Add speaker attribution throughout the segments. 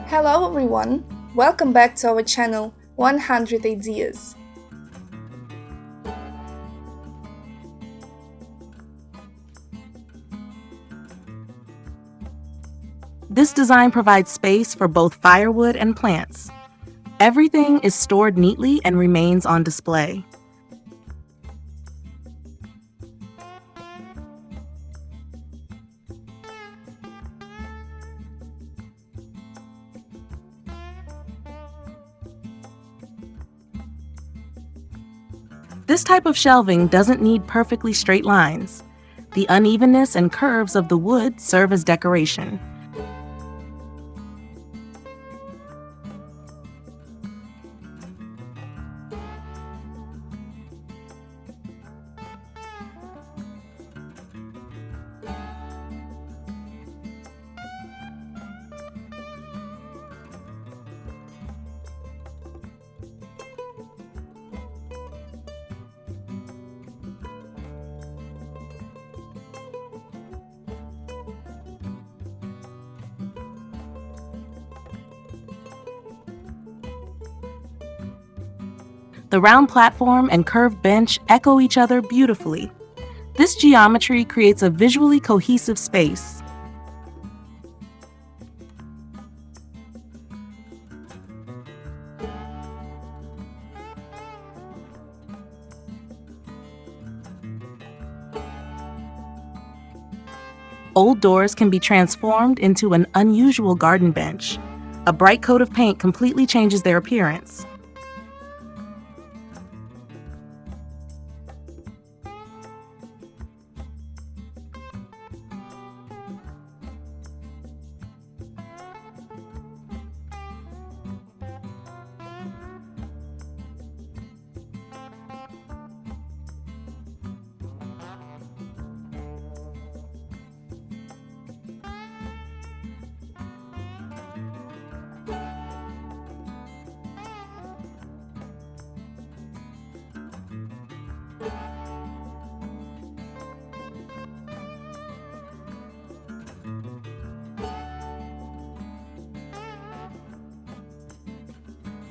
Speaker 1: Hello everyone, welcome back to our channel 100 Ideas.
Speaker 2: This design provides space for both firewood and plants. Everything is stored neatly and remains on display. This type of shelving doesn't need perfectly straight lines. The unevenness and curves of the wood serve as decoration. The round platform and curved bench echo each other beautifully. This geometry creates a visually cohesive space. Old doors can be transformed into an unusual garden bench. A bright coat of paint completely changes their appearance.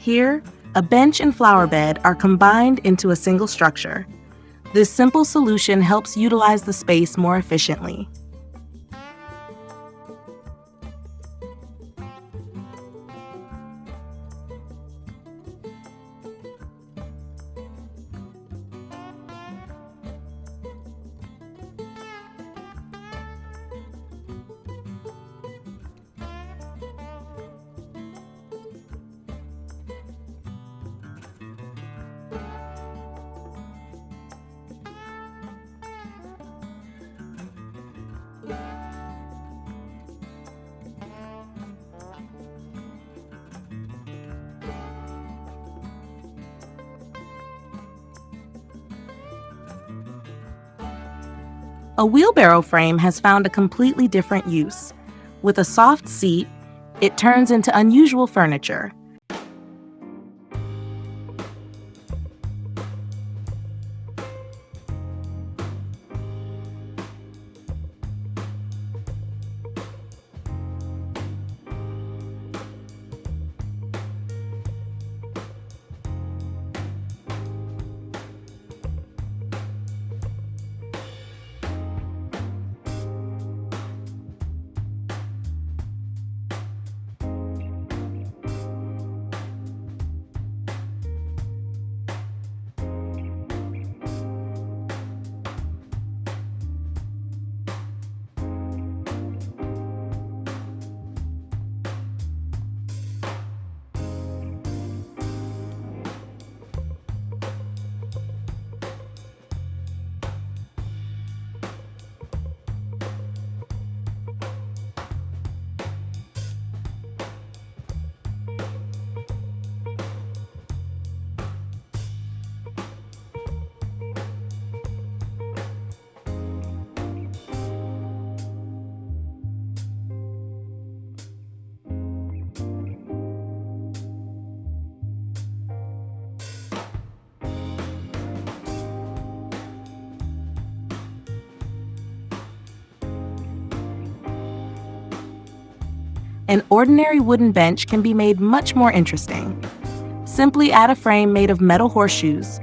Speaker 2: Here, a bench and flower bed are combined into a single structure. This simple solution helps utilize the space more efficiently. A wheelbarrow frame has found a completely different use. With a soft seat, it turns into unusual furniture. An ordinary wooden bench can be made much more interesting. Simply add a frame made of metal horseshoes.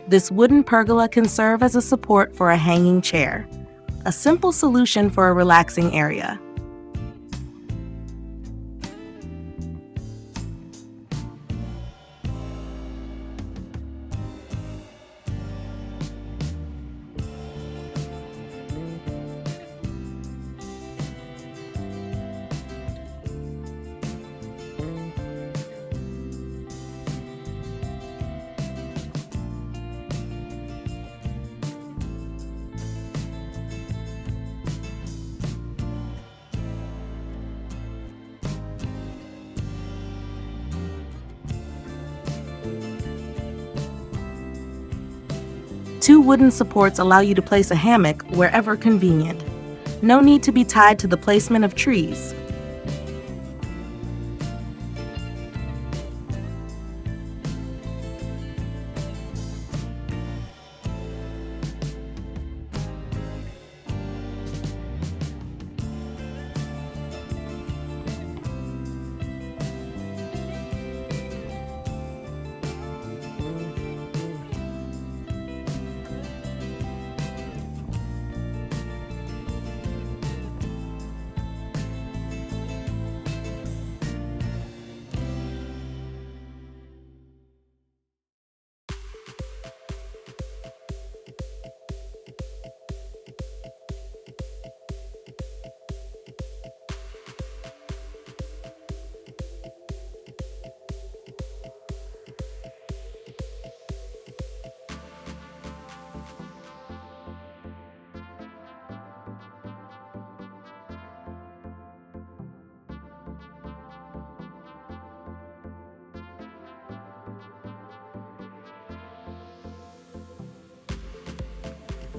Speaker 2: This wooden pergola can serve as a support for a hanging chair, a simple solution for a relaxing area. Two wooden supports allow you to place a hammock wherever convenient. No need to be tied to the placement of trees.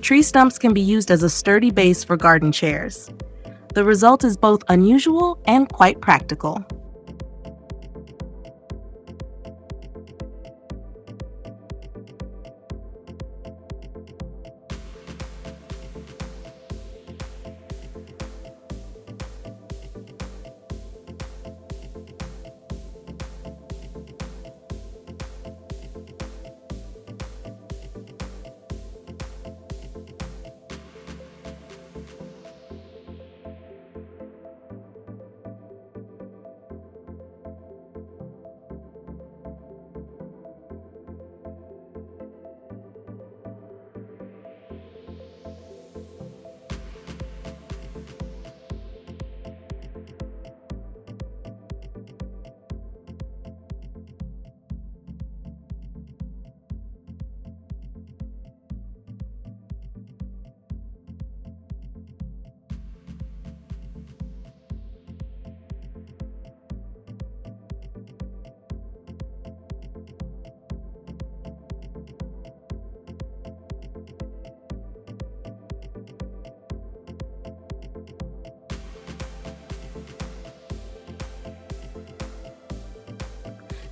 Speaker 2: Tree stumps can be used as a sturdy base for garden chairs. The result is both unusual and quite practical.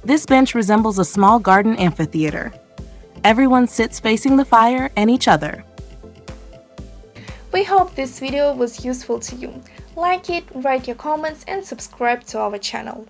Speaker 2: This bench resembles a small garden amphitheater. Everyone sits facing the fire and each other.
Speaker 1: We hope this video was useful to you. Like it, write your comments and subscribe to our channel.